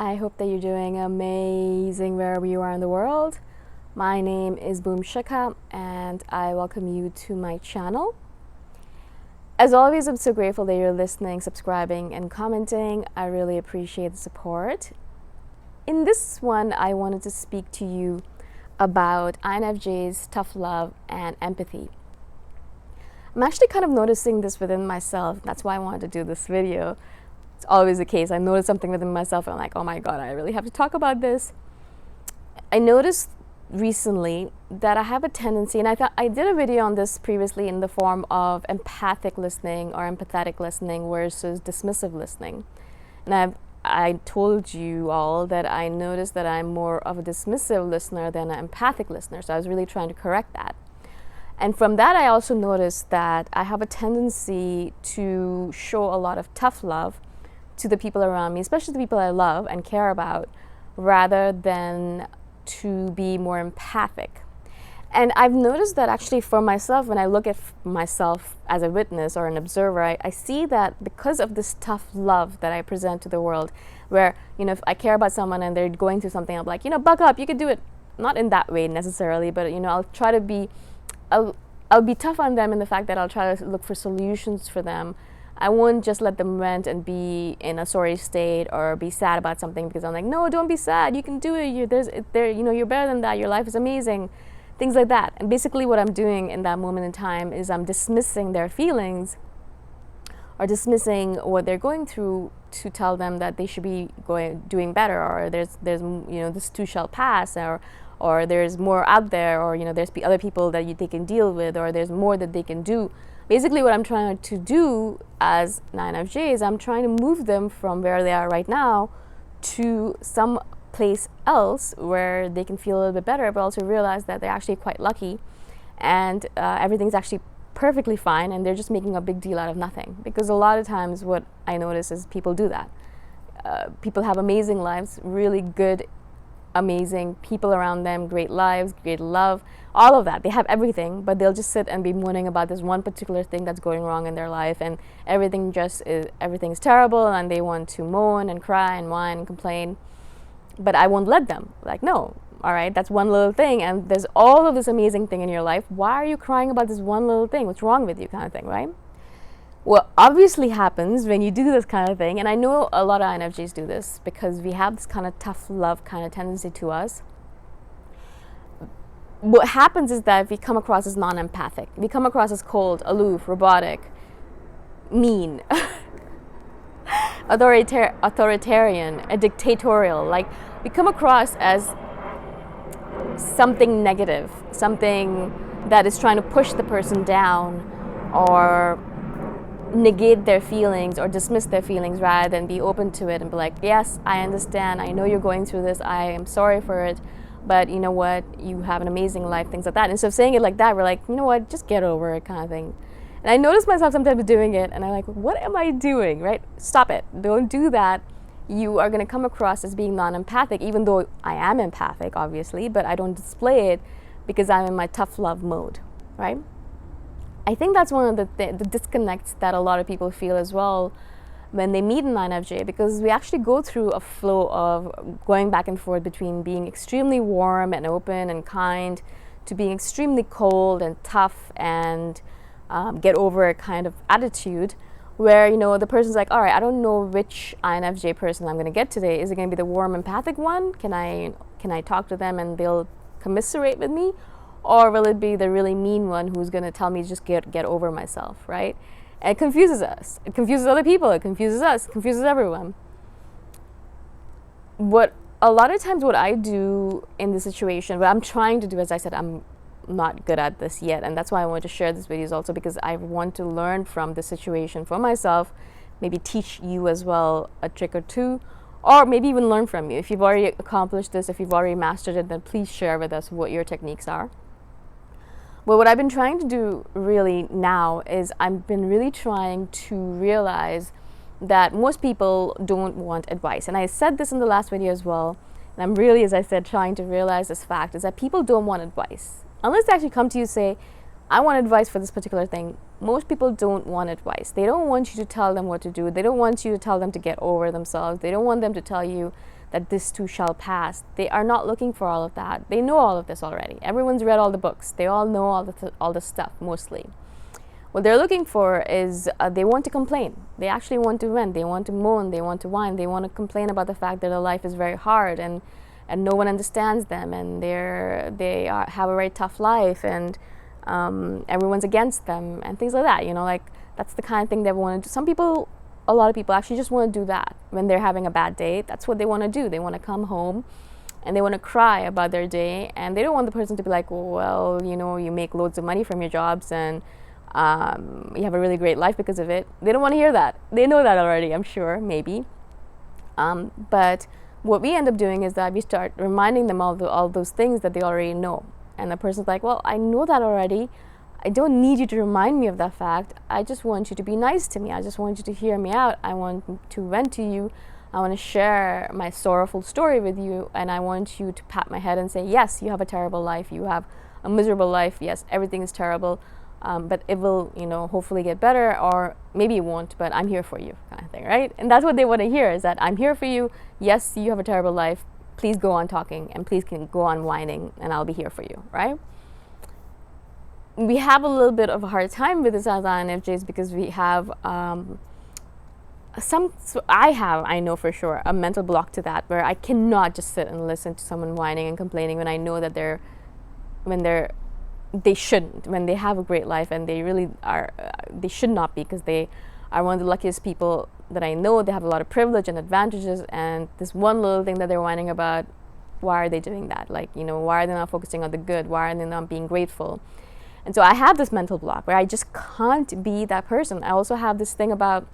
I hope that you're doing amazing wherever you are in the world. My name is Shikha and I welcome you to my channel. As always, I'm so grateful that you're listening, subscribing, and commenting. I really appreciate the support. In this one, I wanted to speak to you about INFJs, tough love, and empathy. I'm actually kind of noticing this within myself. That's why I wanted to do this video. It's always the case. I notice something within myself and I'm like, oh my God, I really have to talk about this. I noticed recently that I have a tendency, and I did a video on this previously in the form of empathic listening or empathetic listening versus dismissive listening. And I told you all that I noticed that I'm more of a dismissive listener than an empathic listener. So I was really trying to correct that. And from that, I also noticed that I have a tendency to show a lot of tough love to the people around me, especially the people I love and care about, rather than to be more empathic. And I've noticed that actually for myself, when I look at myself as a witness or an observer, I see that because of this tough love that I present to the world, where, if I care about someone and they're going through something, I'm like, buck up, you could do it. Not in that way necessarily, but, I'll try to be, I'll be tough on them in the fact that I'll try to look for solutions for them. I won't just let them vent and be in a sorry state or be sad about something, because I'm like, no, don't be sad. You can do it. You're better than that. Your life is amazing. Things like that. And basically what I'm doing in that moment in time is I'm dismissing their feelings or dismissing what they're going through to tell them that they should be doing better, or there's this too shall pass, or there's more out there, or there's other people that they can deal with, or there's more that they can do. Basically, what I'm trying to do as INFJ is I'm trying to move them from where they are right now to some place else where they can feel a little bit better, but also realize that they're actually quite lucky and everything's actually perfectly fine, and they're just making a big deal out of nothing. Because a lot of times what I notice is people do that. People have amazing lives, really good, amazing people around them, great lives, great love, all of that. They have everything, but they'll just sit and be moaning about this one particular thing that's going wrong in their life, and everything's terrible, and they want to moan and cry and whine and complain. But I won't let them. Like, no, all right, that's one little thing, and there's all of this amazing thing in your life. Why are you crying about this one little thing? What's wrong with you, kind of thing, right? What obviously happens when you do this kind of thing, and I know a lot of INFJs do this because we have this kind of tough love kind of tendency to us. What happens is that we come across as non-empathic. We come across as cold, aloof, robotic, mean, authoritarian, dictatorial. Like, we come across as something negative, something that is trying to push the person down or negate their feelings or dismiss their feelings, rather than be open to it and be like, yes, I understand, I know you're going through this, I am sorry for it, but you know what, you have an amazing life, things like that. And so saying it like that, we're like, you know what, just get over it, kind of thing. And I notice myself sometimes doing it, and I'm like, what am I doing, right? Stop it, don't do that. You are going to come across as being non-empathic, even though I am empathic, obviously, but I don't display it because I'm in my tough love mode, right? I think that's one of the disconnects that a lot of people feel as well when they meet an INFJ, because we actually go through a flow of going back and forth between being extremely warm and open and kind to being extremely cold and tough and get over it kind of attitude, where the person's like, all right, I don't know which INFJ person I'm going to get today. Is it going to be the warm empathic one? Can I talk to them and they'll commiserate with me? Or will it be the really mean one who's going to tell me just get over myself, right? And it confuses us. It confuses other people. It confuses us. It confuses everyone. A lot of times what I do in this situation, what I'm trying to do, as I said, I'm not good at this yet. And that's why I want to share these videos also, because I want to learn from the situation for myself, maybe teach you as well a trick or two, or maybe even learn from you. If you've already accomplished this, if you've already mastered it, then please share with us what your techniques are. But what I've been trying to do really now is I've been really trying to realize that most people don't want advice. And I said this in the last video as well. And I'm really, as I said, trying to realize this fact is that people don't want advice. Unless they actually come to you and say, I want advice for this particular thing. Most people don't want advice. They don't want you to tell them what to do. They don't want you to tell them to get over themselves. They don't want them to tell you that this too shall pass. They are not looking for all of that. They know all of this already. Everyone's read all the books. They all know all the stuff mostly. What they're looking for is they want to complain. They actually want to vent. They want to moan. They want to whine. They want to complain about the fact that their life is very hard and no one understands them, and have a very tough life, and everyone's against them, and things like that. Like that's the kind of thing they want to do. A lot of people actually just want to do that when they're having a bad day. That's what they want to do. They want to come home and they want to cry about their day, and they don't want the person to be like, well, you make loads of money from your jobs and you have a really great life because of it. They don't want to hear that. They know that already, I'm sure, maybe. But what we end up doing is that we start reminding them all those things that they already know. And the person's like, well, I know that already. I don't need you to remind me of that fact. I just want you to be nice to me. I just want you to hear me out. I want to vent to you. I want to share my sorrowful story with you. And I want you to pat my head and say, yes, you have a terrible life. You have a miserable life. Yes, everything is terrible. But it will, hopefully get better, or maybe it won't, but I'm here for you, kind of thing, right? And that's what they want to hear, is that I'm here for you. Yes, you have a terrible life. Please go on talking, and please can go on whining, and I'll be here for you, right? We have a little bit of a hard time with this as INFJs because we have I know for sure, a mental block to that, where I cannot just sit and listen to someone whining and complaining when I know that they shouldn't, when they have a great life, and they really are, they should not be, because they are one of the luckiest people that I know. They have a lot of privilege and advantages, and this one little thing that they're whining about, why are they doing that? Like, why are they not focusing on the good? Why are they not being grateful? And so I have this mental block where I just can't be that person. I also have this thing about,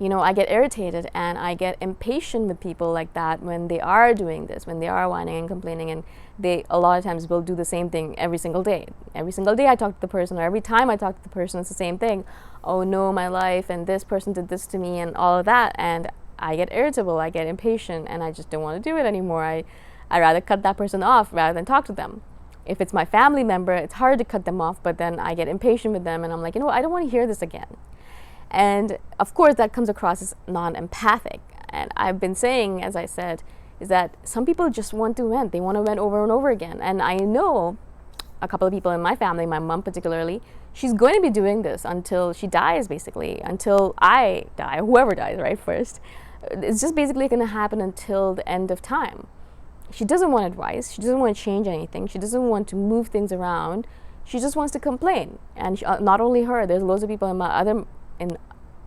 I get irritated and I get impatient with people like that when they are doing this, when they are whining and complaining, and they a lot of times will do the same thing every single day. Every single day I talk to the person, or every time I talk to the person, it's the same thing. Oh no, my life, and this person did this to me, and all of that. And I get irritable, I get impatient, and I just don't want to do it anymore. I'd rather cut that person off rather than talk to them. If it's my family member, it's hard to cut them off, but then I get impatient with them, and I'm like, I don't want to hear this again. And of course, that comes across as non-empathic. And I've been saying, as I said, is that some people just want to vent. They want to vent over and over again. And I know a couple of people in my family, my mom particularly, she's going to be doing this until she dies, basically, until I die, whoever dies, right, first. It's just basically going to happen until the end of time. She doesn't want advice. She doesn't want to change anything. She doesn't want to move things around. She just wants to complain. And not only her, there's loads of people in the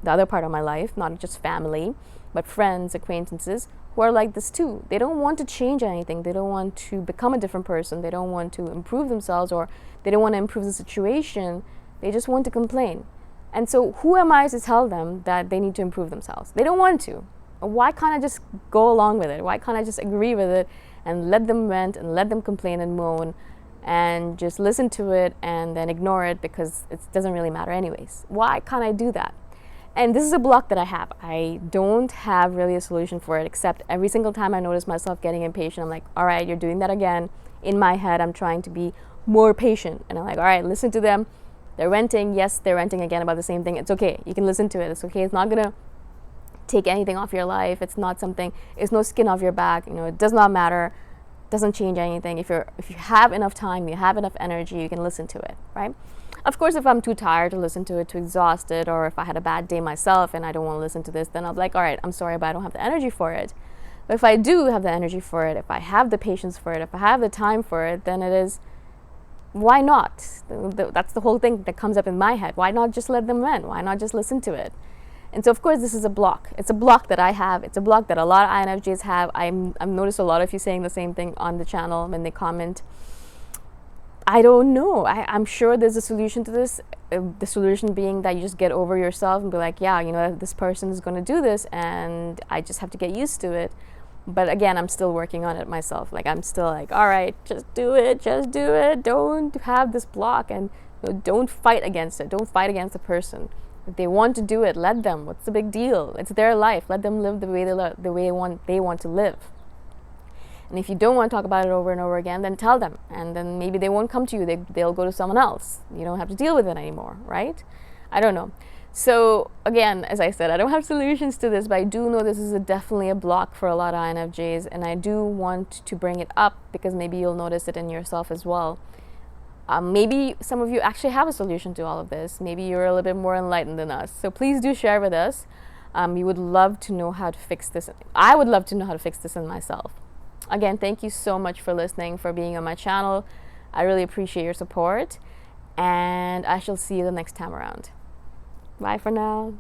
other part of my life, not just family, but friends, acquaintances, who are like this too. They don't want to change anything. They don't want to become a different person. They don't want to improve themselves, or they don't want to improve the situation. They just want to complain. And so who am I to tell them that they need to improve themselves? They don't want to. Why can't I just go along with it? Why can't I just agree with it and let them vent and let them complain and moan, and just listen to it and then ignore it because it doesn't really matter anyways? Why can't I do that? And this is a block that I have. I don't have really a solution for it, except every single time I notice myself getting impatient, I'm like, all right, you're doing that again. In my head, I'm trying to be more patient. And I'm like, all right, listen to them. They're venting. Yes, they're venting again about the same thing. It's okay. You can listen to it. It's okay. It's not going to take anything off your life. It's not something, it's no skin off your back. It does not matter. Doesn't change anything. If you have enough time, you have enough energy, you can listen to it, right? Of course, if I'm too tired to listen to it, too exhausted, or if I had a bad day myself and I don't want to listen to this, then I'll be like, all right, I'm sorry, but I don't have the energy for it. But if I do have the energy for it, if I have the patience for it, if I have the time for it, then it is, why not? That's the whole thing that comes up in my head. Why not just let them vent? Why not just listen to it? And so, of course, this is a block. It's a block that I have. It's a block that a lot of INFJs have. I've noticed a lot of you saying the same thing on the channel when they comment. I don't know. I'm sure there's a solution to this. The solution being that you just get over yourself and be like, yeah, this person is going to do this, and I just have to get used to it. But again, I'm still working on it myself. Like, I'm still like, all right, just do it. Just do it. Don't have this block, and don't fight against it. Don't fight against the person. If they want to do it, let them. What's the big deal? It's their life. Let them live the way they want to live. And if you don't want to talk about it over and over again, then tell them. And then maybe they won't come to you. They'll go to someone else. You don't have to deal with it anymore, right? I don't know. So again, as I said, I don't have solutions to this, but I do know this is definitely a block for a lot of INFJs, and I do want to bring it up because maybe you'll notice it in yourself as well. Maybe some of you actually have a solution to all of this. Maybe you're a little bit more enlightened than us. So please do share with us. We would love to know how to fix this. I would love to know how to fix this in myself. Again, thank you so much for listening, for being on my channel. I really appreciate your support, and I shall see you the next time around. Bye for now.